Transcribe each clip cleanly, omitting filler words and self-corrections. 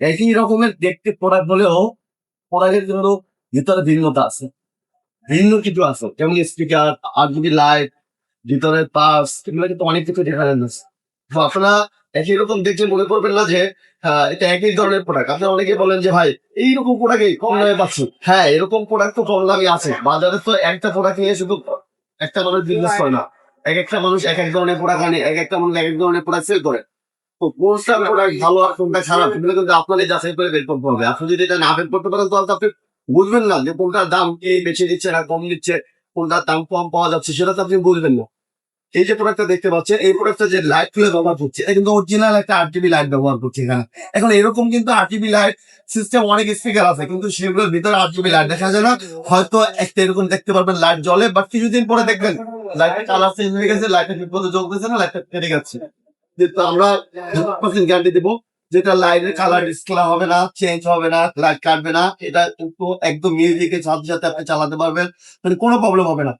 একই রকমের দেখতে প্রোডাক্ট হলেও প্রোডাক্টের জন্য ভিতরে ভিন্নতা আছে, ভিন্ন কিছু আছে, যেমন স্পিকার, RGB লাইট, ভিতরে পাস, এগুলো কিন্তু অনেক কিছু ডিফারেন্স আছে। তো আপনারা একই রকম দেখে মনে করবেন না যে এটা একই ধরনের প্রোডাক্ট। আপনারা অনেকে বলেন যে ভাই এইরকম প্রোডাক্ট কম দামে পাচ্ছি। হ্যাঁ, এরকম প্রোডাক্ট তো কম দামে আছে বাজারে। তো একটা প্রোডাক্ট নিয়ে শুধু একটা মানুষ বিজনেস করে না, এক একটা মানুষ এক এক ধরনের প্রোডাক্ট আনে, এক একটা মানুষ এক এক ধরনের প্রোডাক্ট সেল করে। তো কোনটা প্রোডাক্ট ভালো আর কোনটা খারাপ এগুলো কিন্তু আপনাদের যাচাই করে বের করতে হবে। আপনি যদি এটা না বের করতে পারেন তাহলে তো আপনি বুঝবেন না যে কোনটার দাম কি বেশি দিচ্ছে না কম দিচ্ছে, কোনটার দাম কম পাওয়া যাচ্ছে সেটা তো আপনি বুঝবেন না। এই যে প্রোডাক্টটা দেখতে পাচ্ছেন, এই প্রোডাক্টটা যে লাইট গুলো ব্যবহার করছে এটা কিন্তু অরিজিনাল একটা RGB লাইট ব্যবহার করছে এখানে। এখন এরকম কিন্তু RGB লাইট সিস্টেম অনেক স্পিকার আছে কিন্তু সেগুলোর ভিতরে RGB লাইট দেখা যায় না। হয়তো একটা এরকম দেখতে পারবেন লাইট জ্বলে, বাট কিছুদিন পরে দেখবেন লাইটের কালার চেঞ্জ হয়ে গেছে, লাইটের বিপদে জ্বলতেছে না, লাইটটা কেটে গেছে। কিন্তু আমরা 100% গ্যারান্টি দেবো যেটা লাইটের কালার ডিসপ্লে হবে না, চেঞ্জ হবে না, লাইট কাটবে না। এটা কিন্তু একদম মিউজিকের সাথে সাথে আপনি চালাতে পারবেন, মানে কোনো প্রবলেম হবে না।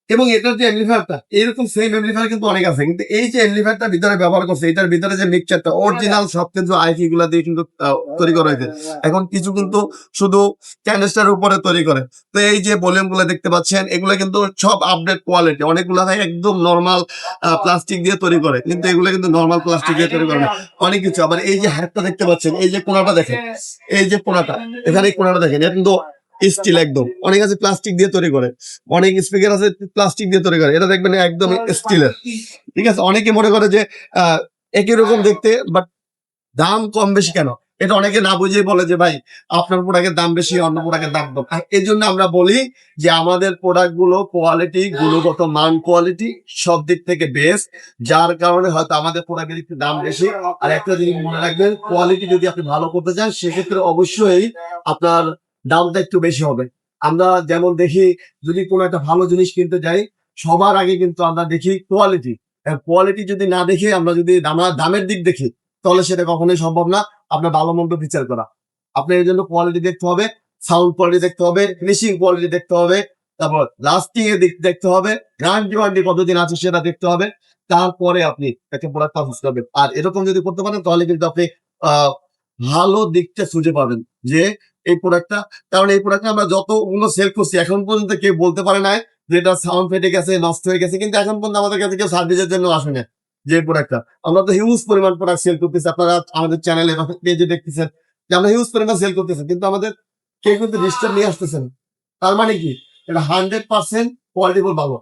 এবং এটার যে এমপ্লিফায়ারটা এরকম সেম এমপ্লিফায়ার কিন্তু অনেক আছে, কিন্তু এই যে এমপ্লিফায়ারটা ভিতরে ব্যবহার করছে এটার ভিতরে যে মিক্সচারটা অরিজিনাল সব কিছু আইসি গুলা দিয়ে কিন্তু তৈরি করা হয়েছে। এখন কিছু কিন্তু শুধু ক্যানভাসটার উপরে তৈরি করে। তো এই যে ভলিউম গুলো দেখতে পাচ্ছেন এগুলো কিন্তু সব আপডেট কোয়ালিটি, অনেকগুলো একদম নর্মাল প্লাস্টিক দিয়ে তৈরি করে, কিন্তু এগুলো কিন্তু নর্মাল প্লাস্টিক দিয়ে তৈরি করে না, অনেক কিছু। আবার এই যে হ্যাটটা দেখতে পাচ্ছেন, এই যে কোনাটা দেখেন, এই যে কোনাটা এখানে কোনাটা দেখেন, এটা কিন্তু স্টিল একদম। অনেক আছে প্লাস্টিক দিয়ে তৈরি করে, অনেক স্পিকার আছে প্লাস্টিক দিয়ে তৈরি করে, এটা দেখবেন একদম স্টিলের। ঠিক আছে, অনেকে মনে করে যে একই রকম দেখতে বাট দাম কম বেশি কেন, এটা অনেকে না বুঝেই বলে যে ভাই আপনার প্রোডাক্টের দাম বেশি অন্য প্রোডাক্টের দাম কম। এই জন্য আমরা বলি যে আমাদের প্রোডাক্ট গুলো কোয়ালিটি, গুণগত মান, কোয়ালিটি সব দিক থেকে বেস্ট, যার কারণে হয়তো আমাদের প্রোডাক্টের একটু দাম বেশি। আর একটা জিনিস মনে রাখবেন, কোয়ালিটি যদি আপনি ভালো করতে চান সেক্ষেত্রে অবশ্যই আপনার দামটা একটু বেশি হবে। আমরা যেমন দেখি যদি কোনো একটা ভালো জিনিস কিনতে যাই সবার আগে কিন্তু আমরা দেখি কোয়ালিটি। কোয়ালিটি যদি না দেখে আমরা যদি দামের দিক দেখি তাহলে সেটা কখনোই সম্ভব না আপনার ভালো মন্দ বিচার করা। আপনার এই জন্য কোয়ালিটি দেখতে হবে, সাউন্ড কোয়ালিটি দেখতে হবে, ফিনিশিং কোয়ালিটি দেখতে হবে, তারপর লাস্টিং এর দিক দেখতে হবে, গ্যারান্টি ওয়ারেন্টি কতদিন আছে সেটা দেখতে হবে। তারপরে আপনি একটা প্রোডাক্ট পারচেজ করবেন। আর এরকম যদি করতে পারেন তাহলে কিন্তু আপনি আহ ভালো দিকটা খুঁজে পাবেন যে এই প্রোডাক্টটা। কারণ এই প্রোডাক্টটা আমরা যতগুলো সেল করছি এখন পর্যন্ত কেউ বলতে পারে না যে এটা সাউন্ড ফেটে গেছে, নষ্ট হয়ে গেছে, কিন্তু এখন পর্যন্ত আমাদের কাছে কেউ সার্ভিসের জন্য আসে না। যে প্রোডাক্টটা আমরা তো হিউজ পরিমাণ প্রোডাক্ট সেল করতেছি, আপনারা আমাদের চ্যানেলে পেজে দেখতেছেন যে আমরা হিউজ পরিমাণ সেল করতেছি, কিন্তু আমাদের কেউ কিন্তু রেজিস্টার নিয়ে আসতেছেন। তার মানে কি এটা 100% কোয়ালিটিফুল ভালো।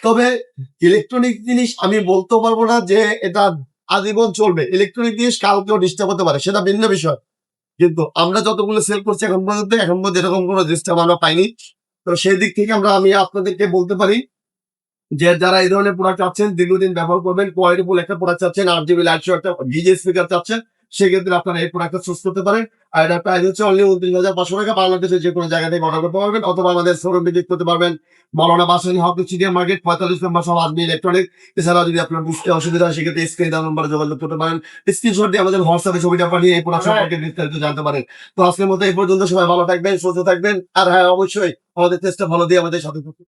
তবে ইলেকট্রনিক জিনিস আমি বলতে পারবো না যে এটা আজীবন চলবে, ইলেকট্রনিক জিনিস কাউকেও ডিস্টার্ব হতে পারে, সেটা ভিন্ন বিষয়। কিন্তু আমরা যতগুলো সেল করছি এখন পর্যন্ত এরকম কোনো ডিস্টার্ব আমরা পাইনি। তো সেই দিক থেকে আমি আপনাদেরকে বলতে পারি যে যারা এই ধরনের প্রোডাক্ট চাচ্ছেন, দীর্ঘদিন ব্যবহার করবেন, কোয়ালিটিফুল একটা প্রোডাক্ট চাচ্ছেন, RGB লাইট শো একটা ডিজে স্পিকার চাচ্ছেন, সেক্ষেত্রে আপনারা এই প্রোডাক্টটা চুজ করতে পারেন। আর এটা প্রাইস হচ্ছে অনলি 29,500 টাকা। বাংলাদেশের যে কোনো জায়গা থেকে অর্ডার করতে পারবেন অথবা আমাদের শোরুম ভিজিট করতে পারবেন। মাওলানা ভাসানী হক স্টেডিয়াম মার্কেট 45 নম্বর সব আজমি ইলেকট্রনিক। এছাড়াও যদি আপনার বুঝতে অসুবিধা হয় সেক্ষেত্রে স্ক্রিন দেওয়া নম্বরে যোগাযোগ করতে পারেন। স্ক্রিনশট দিয়ে আমাদের হোয়াটসঅ্যাপে ছবিটা পাঠিয়ে এই প্রোডাক্ট সম্পর্কে বিস্তারিত জানতে পারেন। তো আজকের মতো এই পর্যন্ত, সবাই ভালো থাকবেন, সুস্থ থাকবেন। আর হ্যাঁ, অবশ্যই আমাদের চেষ্টা ভালো দিয়ে আমাদের সাথে থাকুন।